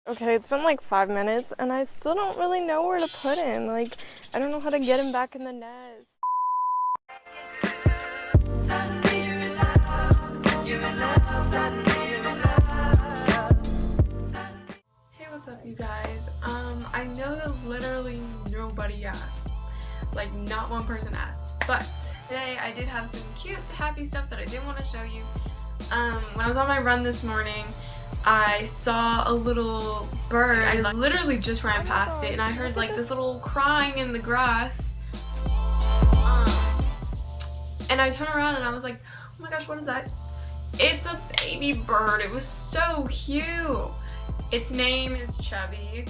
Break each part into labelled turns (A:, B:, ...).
A: Okay, it's been like 5 minutes and I still don't really know where to put him. Like, I don't know how to get him back in the nest.
B: Suddenly you're in love, you're in love, suddenly you're in love.
C: Hey, what's up you guys? I know that literally nobody asked. Like, not one person asked. But today I did have some cute, happy stuff that I did want to show you. When I was on my run this morning, I saw a little bird. I literally just ran past it and I heard like this little crying in the grass. And I turned around and I was like, oh my gosh, what is that? It's a baby bird. It was so cute. Its name is Chubby.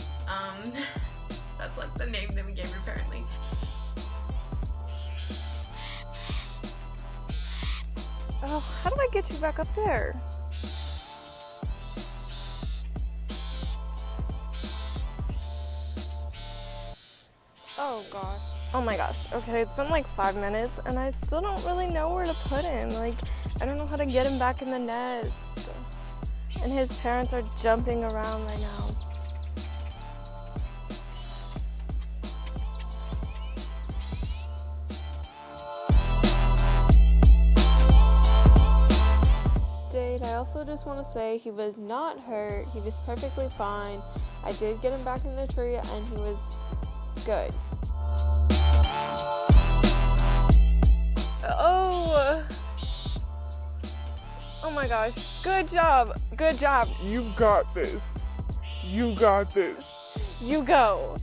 C: That's like the name that we gave her apparently.
A: Oh, how do I get you back up there? Oh gosh. Oh my gosh. Okay, it's been like 5 minutes and I still don't really know where to put him. Like, I don't know how to get him back in the nest. And his parents are jumping around right now. I also just want to say he was not hurt. He was perfectly fine. I did get him back in the tree and he was good. Oh my gosh. Good job. Good job.
D: You got this. You got this.
A: You go.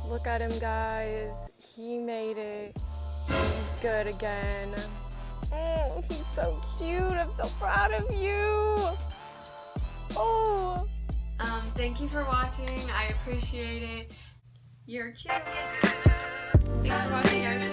A: Look at him, guys. He made it. He's good again. Oh, he's so cute. I'm so proud of you. Oh.
C: Thank you for watching. I appreciate it. You're cute. Thanks for watching, guys.